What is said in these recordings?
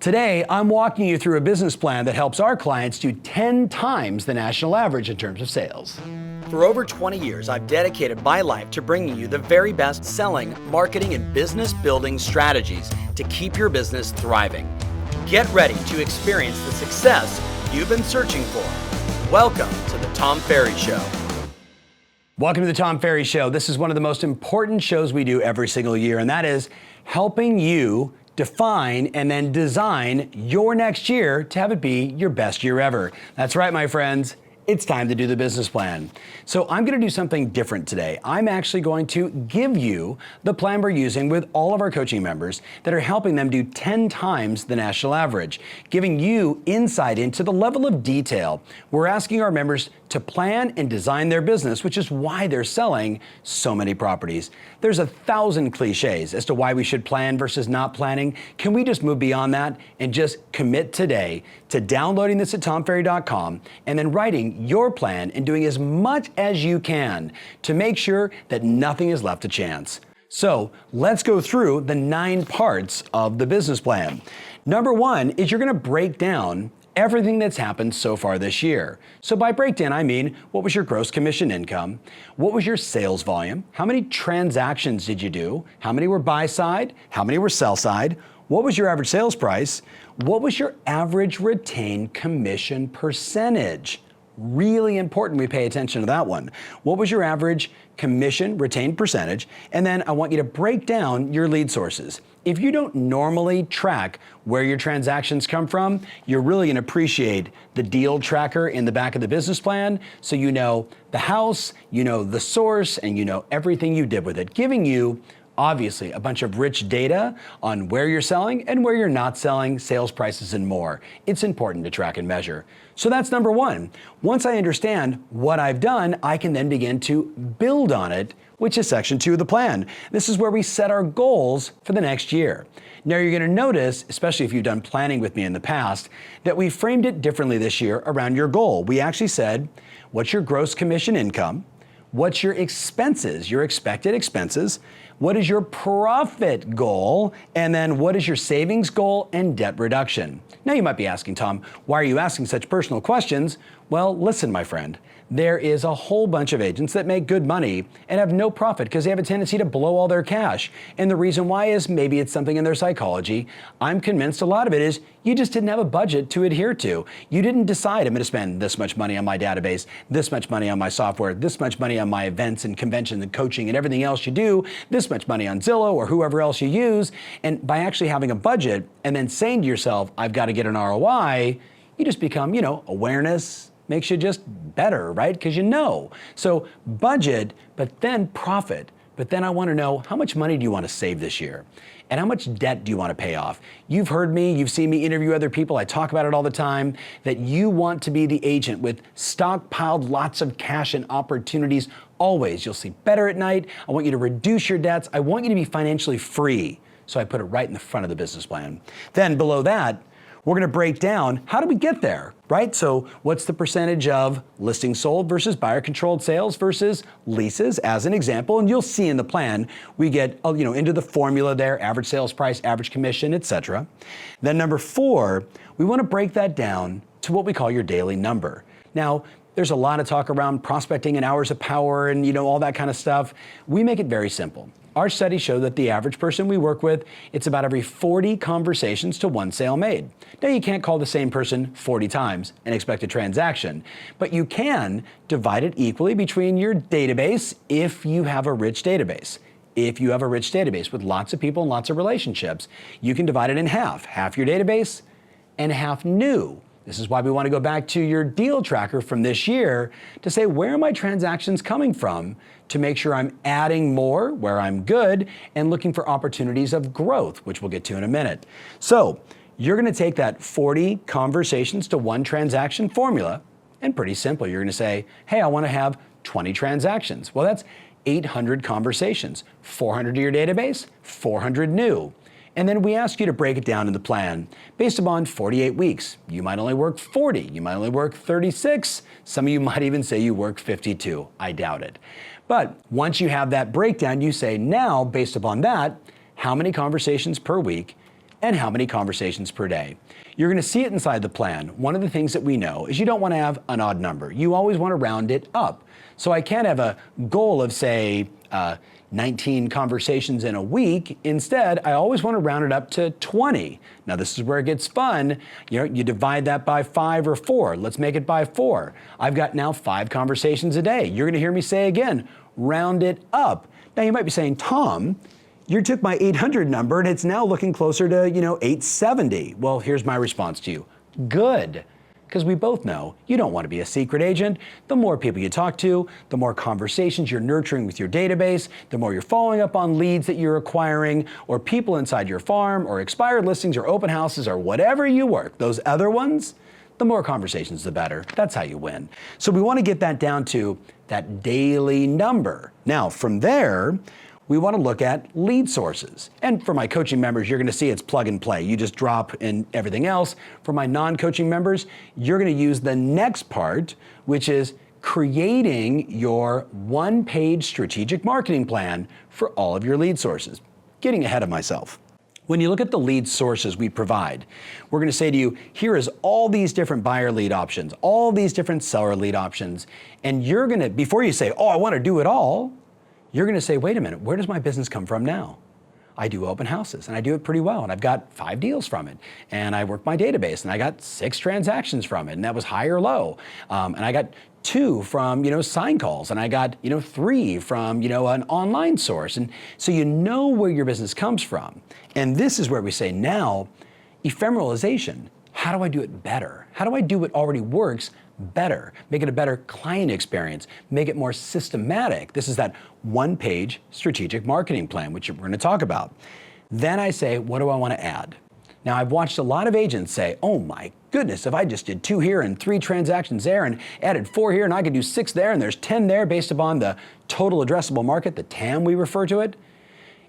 Today, I'm walking you through a business plan that helps our clients do 10 times the national average in terms of sales. For over 20 years, I've dedicated my life to bringing you the very best selling, marketing, and business building strategies to keep your business thriving. Get ready to experience the success you've been searching for. Welcome to the Tom Ferry Show. Welcome to the Tom Ferry Show. This is one of the most important shows we do every single year, and that is helping you define and then design your next year to have it be your best year ever. That's right, my friends. It's time to do the business plan. So I'm going to do something different today. I'm actually going to give you the plan we're using with all of our coaching members that are helping them do 10 times the national average, giving you insight into the level of detail we're asking our members to plan and design their business, which is why they're selling so many properties. There's 1,000 cliches as to why we should plan versus not planning. Can we just move beyond that and just commit today to downloading this at tomferry.com and then writing your plan and doing as much as you can to make sure that nothing is left to chance. So let's go through the 9 parts of the business plan. Number 1 is you're going to break down everything that's happened so far this year. So by breakdown, I mean, what was your gross commission income? What was your sales volume? How many transactions did you do? How many were buy side? How many were sell side? What was your average sales price? What was your average retained commission percentage? Really important we pay attention to that one. What was your average commission retained percentage? And then I want you to break down your lead sources. If you don't normally track where your transactions come from, you're really going to appreciate the deal tracker in the back of the business plan, so you know the house, you know the source, and you know everything you did with it, giving you obviously a bunch of rich data on where you're selling and where you're not selling, sales prices, and more. It's important to track and measure. So that's number 1. Once I understand what I've done, I can then begin to build on it, which is section 2 of the plan. This is where we set our goals for the next year. Now you're going to notice, especially if you've done planning with me in the past, that we framed it differently this year around your goal. We actually said, what's your gross commission income? What's your expenses, your expected expenses? What is your profit goal? And then what is your savings goal and debt reduction? Now you might be asking, Tom, why are you asking such personal questions? Well, listen, my friend. There is a whole bunch of agents that make good money and have no profit because they have a tendency to blow all their cash. And the reason why is maybe it's something in their psychology. I'm convinced a lot of it is you just didn't have a budget to adhere to. You didn't decide I'm going to spend this much money on my database, this much money on my software, this much money on my events and conventions and coaching and everything else you do, this much money on Zillow or whoever else you use. And by actually having a budget and then saying to yourself, I've got to get an ROI, you just become, awareness makes you just better, right? Because you know. So budget, but then profit. But then I want to know, how much money do you want to save this year? And how much debt do you want to pay off? You've heard me, you've seen me interview other people, I talk about it all the time, that you want to be the agent with stockpiled lots of cash and opportunities always. You'll sleep better at night. I want you to reduce your debts. I want you to be financially free. So I put it right in the front of the business plan. Then below that, we're going to break down, how do we get there, right? So what's the percentage of listings sold versus buyer-controlled sales versus leases, as an example? And you'll see in the plan, we get into the formula there, average sales price, average commission, etc. Then number 4, we want to break that down to what we call your daily number. Now, there's a lot of talk around prospecting and hours of power and all that kind of stuff. We make it very simple. Our studies show that the average person we work with, it's about every 40 conversations to 1 sale made. Now you can't call the same person 40 times and expect a transaction, but you can divide it equally between your database if you have a rich database. If you have a rich database with lots of people and lots of relationships, you can divide it in half your database and half new. This is why we want to go back to your deal tracker from this year to say, where are my transactions coming from, to make sure I'm adding more where I'm good and looking for opportunities of growth, which we'll get to in a minute. So you're going to take that 40 conversations to 1 transaction formula, and pretty simple. You're going to say, hey, I want to have 20 transactions. Well, that's 800 conversations, 400 to your database, 400 new. And then we ask you to break it down in the plan based upon 48 weeks. You might only work 40, you might only work 36. Some of you might even say you work 52. I doubt it. But once you have that breakdown, you say, now, based upon that, how many conversations per week and how many conversations per day. You're going to see it inside the plan. One of the things that we know is you don't want to have an odd number. You always want to round it up. So I can't have a goal of, say, 19 conversations in a week. Instead, I always want to round it up to 20. Now, this is where it gets fun. You divide that by 5 or 4. Let's make it by 4. I've got now 5 conversations a day. You're going to hear me say again, round it up. Now, you might be saying, Tom, you took my 800 number and it's now looking closer to, 870. Well, here's my response to you. Good. Because we both know you don't want to be a secret agent. The more people you talk to, the more conversations you're nurturing with your database, the more you're following up on leads that you're acquiring, or people inside your farm, or expired listings, or open houses, or whatever you work, those other ones, the more conversations, the better. That's how you win. So we want to get that down to that daily number. Now, from there, we want to look at lead sources. And for my coaching members, you're going to see it's plug and play. You just drop in everything else. For my non-coaching members, you're going to use the next part, which is creating your one-page strategic marketing plan for all of your lead sources. Getting ahead of myself. When you look at the lead sources we provide, we're going to say to you, here is all these different buyer lead options, all these different seller lead options. And you're going to, before you say, oh, I want to do it all, you're going to say, wait a minute, where does my business come from now? I do open houses and I do it pretty well. And I've got 5 deals from it. And I work my database and I got 6 transactions from it. And that was high or low. And I got 2 from, sign calls. And I got, 3 from, an online source. And so you know where your business comes from. And this is where we say now, ephemeralization. How do I do it better? How do I do what already works better? Make it a better client experience, make it more systematic. This is that one-page strategic marketing plan, which we're going to talk about. Then I say, what do I want to add? Now, I've watched a lot of agents say, oh my goodness, if I just did 2 here and 3 transactions there and added 4 here and I could do 6 there and there's 10 there based upon the total addressable market, the TAM we refer to it,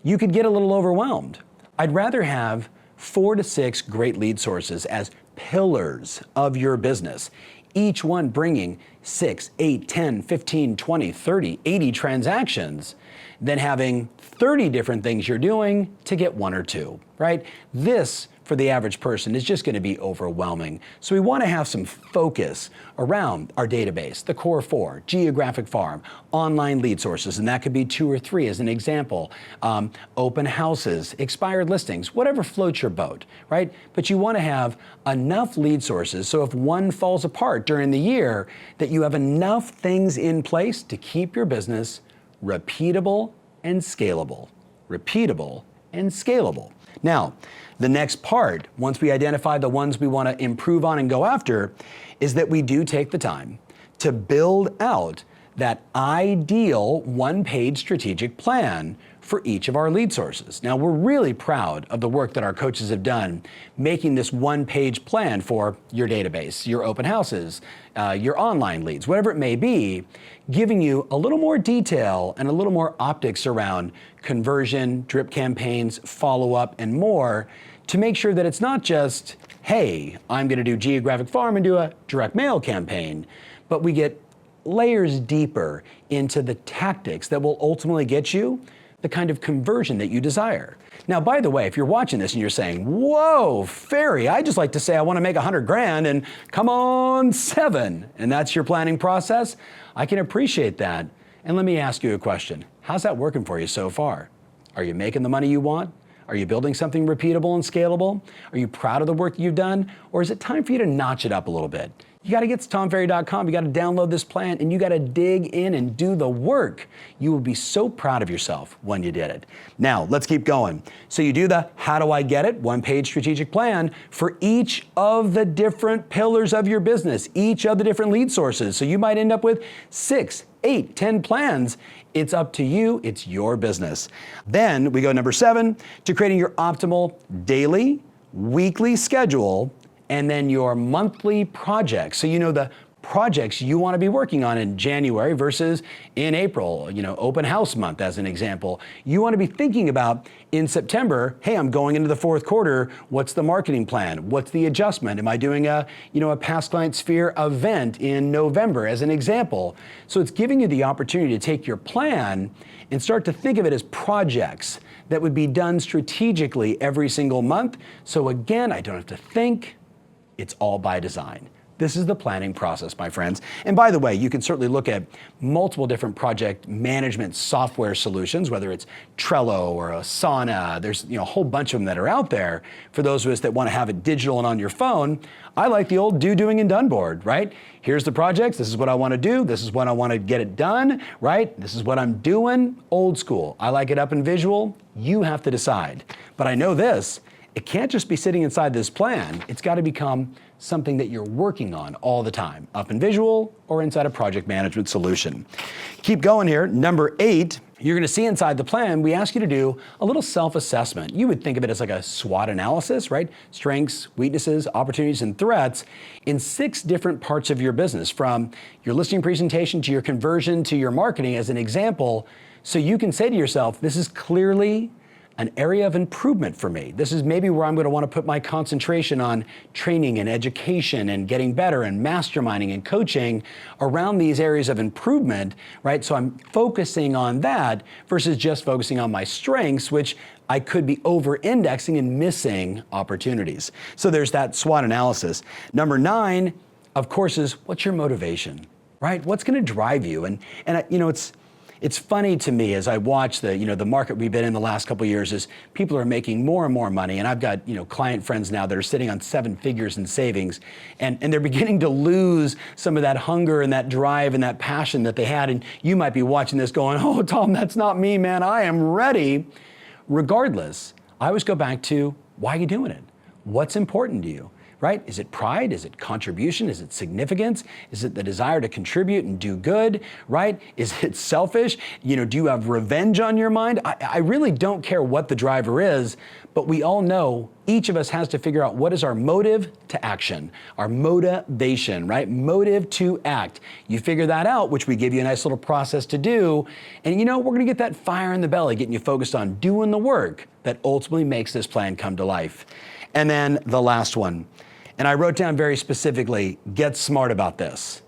you could get a little overwhelmed. I'd rather have 4 to 6 great lead sources as pillars of your business, each one bringing 6, 8, 10, 15, 20, 30, 80 transactions, than having 30 different things you're doing to get 1 or 2, right? This, for the average person, is just going to be overwhelming. So we want to have some focus around our database, the core 4, geographic farm, online lead sources, and that could be 2 or 3 as an example, open houses, expired listings, whatever floats your boat, right? But you want to have enough lead sources so if one falls apart during the year, that you have enough things in place to keep your business repeatable and scalable. Repeatable and scalable. Now, the next part, once we identify the ones we want to improve on and go after, is that we do take the time to build out that ideal one-page strategic plan for each of our lead sources. Now, we're really proud of the work that our coaches have done making this one-page plan for your database, your open houses, your online leads, whatever it may be, giving you a little more detail and a little more optics around conversion, drip campaigns, follow-up, and more to make sure that it's not just, hey, I'm going to do geographic farm and do a direct mail campaign, but we get layers deeper into the tactics that will ultimately get you the kind of conversion that you desire. Now, by the way, if you're watching this and you're saying, whoa, Ferry, I just like to say I want to make 100 grand and come on 7, and that's your planning process, I can appreciate that. And let me ask you a question. How's that working for you so far? Are you making the money you want? Are you building something repeatable and scalable? Are you proud of the work you've done? Or is it time for you to notch it up a little bit? You got to get to tomferry.com. You got to download this plan and you got to dig in and do the work. You will be so proud of yourself when you did it. Now, let's keep going. So you do the how do I get it? One-page strategic plan for each of the different pillars of your business, each of the different lead sources. So you might end up with 6, 8, 10 plans. It's up to you. It's your business. Then we go number 7 to creating your optimal daily, weekly schedule, and then your monthly projects. So you know the projects you want to be working on in January versus in April, open house month as an example. You want to be thinking about in September, hey, I'm going into the fourth quarter, what's the marketing plan? What's the adjustment? Am I doing a past client sphere event in November as an example? So it's giving you the opportunity to take your plan and start to think of it as projects that would be done strategically every single month. So again, I don't have to think, it's all by design. This is the planning process, my friends. And by the way, you can certainly look at multiple different project management software solutions, whether it's Trello or Asana. There's a whole bunch of them that are out there for those of us that want to have it digital and on your phone. I like the old do, doing, and done board, right? Here's the projects. This is what I want to do. This is when I want to get it done, right? This is what I'm doing. Old school. I like it up and visual. You have to decide. But I know this. It can't just be sitting inside this plan. It's got to become something that you're working on all the time, up in visual or inside a project management solution. Keep going here. Number 8, you're going to see inside the plan, we ask you to do a little self-assessment. You would think of it as like a SWOT analysis, right? Strengths, weaknesses, opportunities, and threats in 6 different parts of your business, from your listing presentation to your conversion to your marketing as an example. So you can say to yourself, this is clearly an area of improvement for me. This is maybe where I'm going to want to put my concentration on training and education and getting better and masterminding and coaching around these areas of improvement, right? So I'm focusing on that versus just focusing on my strengths, which I could be over-indexing and missing opportunities. So there's that SWOT analysis. Number 9, of course, is what's your motivation, right? What's going to drive you? And it's funny to me as I watch the market we've been in the last couple of years is people are making more and more money. And I've got, client friends now that are sitting on 7 figures in savings, and they're beginning to lose some of that hunger and that drive and that passion that they had. And you might be watching this going, oh, Tom, that's not me, man. I am ready. Regardless, I always go back to, why are you doing it? What's important to you? Right? Is it pride? Is it contribution? Is it significance? Is it the desire to contribute and do good? Right? Is it selfish? Do you have revenge on your mind? I really don't care what the driver is, but we all know each of us has to figure out what is our motive to action, our motivation, right? Motive to act. You figure that out, which we give you a nice little process to do, and we're going to get that fire in the belly, getting you focused on doing the work that ultimately makes this plan come to life. And then the last one. And I wrote down very specifically, get smart about this.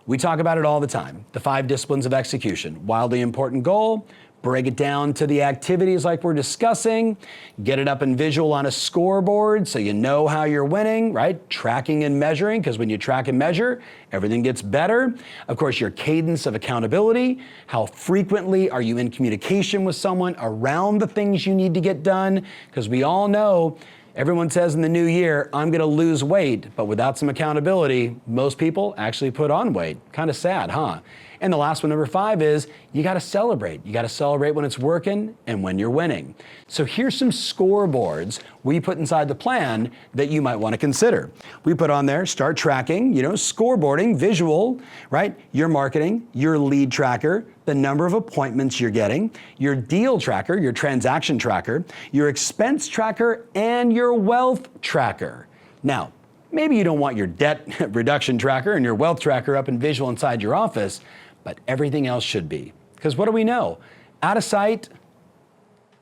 We talk about it all the time. The 5 disciplines of execution. Wildly important goal, break it down to the activities like we're discussing, get it up in visual on a scoreboard so you know how you're winning, right? Tracking and measuring, because when you track and measure, everything gets better. Of course, your cadence of accountability. How frequently are you in communication with someone around the things you need to get done? Because we all know everyone says in the new year, I'm going to lose weight, but without some accountability, most people actually put on weight. Kind of sad, huh? And the last one, number 5, is you got to celebrate. You got to celebrate when it's working and when you're winning. So here's some scoreboards we put inside the plan that you might want to consider. We put on there, start tracking, scoreboarding, visual, right? Your marketing, your lead tracker, the number of appointments you're getting, your deal tracker, your transaction tracker, your expense tracker, and your wealth tracker. Now, maybe you don't want your debt reduction tracker and your wealth tracker up in visual inside your office, but everything else should be. Because what do we know? Out of sight,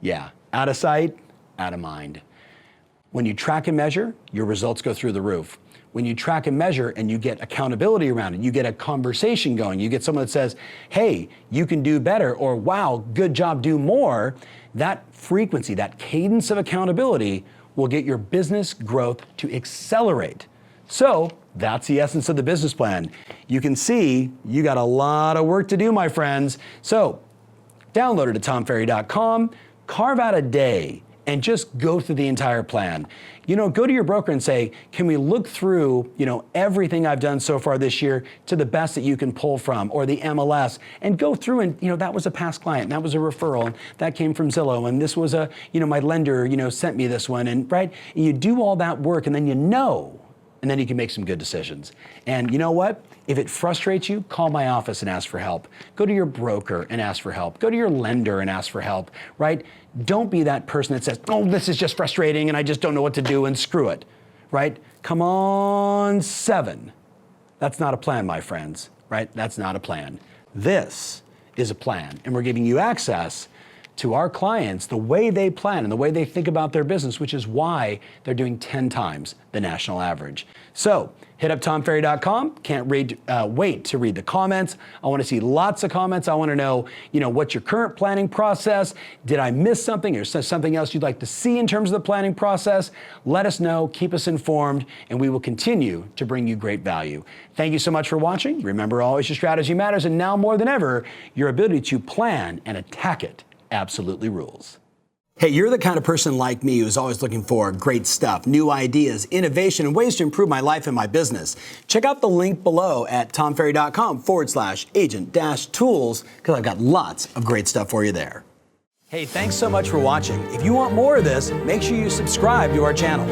out of sight, out of mind. When you track and measure, your results go through the roof. When you track and measure and you get accountability around it, you get a conversation going, you get someone that says, hey, you can do better, or wow, good job, do more, that frequency, that cadence of accountability will get your business growth to accelerate. So that's the essence of the business plan. You can see you got a lot of work to do, my friends. So download it at tomferry.com, carve out a day, and just go through the entire plan. Go to your broker and say, can we look through, everything I've done so far this year to the best that you can pull from, or the MLS, and go through and, that was a past client, and that was a referral, and that came from Zillow, and this was my lender, sent me this one, and right? And you do all that work, and then and then you can make some good decisions. And you know what? If it frustrates you, call my office and ask for help. Go to your broker and ask for help. Go to your lender and ask for help, right? Don't be that person that says, oh, this is just frustrating and I just don't know what to do and screw it, right? Come on, 7. That's not a plan, my friends, right? That's not a plan. This is a plan, and we're giving you access to our clients, the way they plan and the way they think about their business, which is why they're doing 10 times the national average. So hit up TomFerry.com. Can't wait to read the comments. I want to see lots of comments. I want to know, what's your current planning process? Did I miss something, or something else you'd like to see in terms of the planning process? Let us know, keep us informed, and we will continue to bring you great value. Thank you so much for watching. Remember, always your strategy matters, and now more than ever, your ability to plan and attack it absolutely rules. Hey, you're the kind of person like me who's always looking for great stuff, new ideas, innovation, and ways to improve my life and my business. Check out the link below at tomferry.com/agent-tools, because I've got lots of great stuff for you there. Hey, thanks so much for watching. If you want more of this, make sure you subscribe to our channel.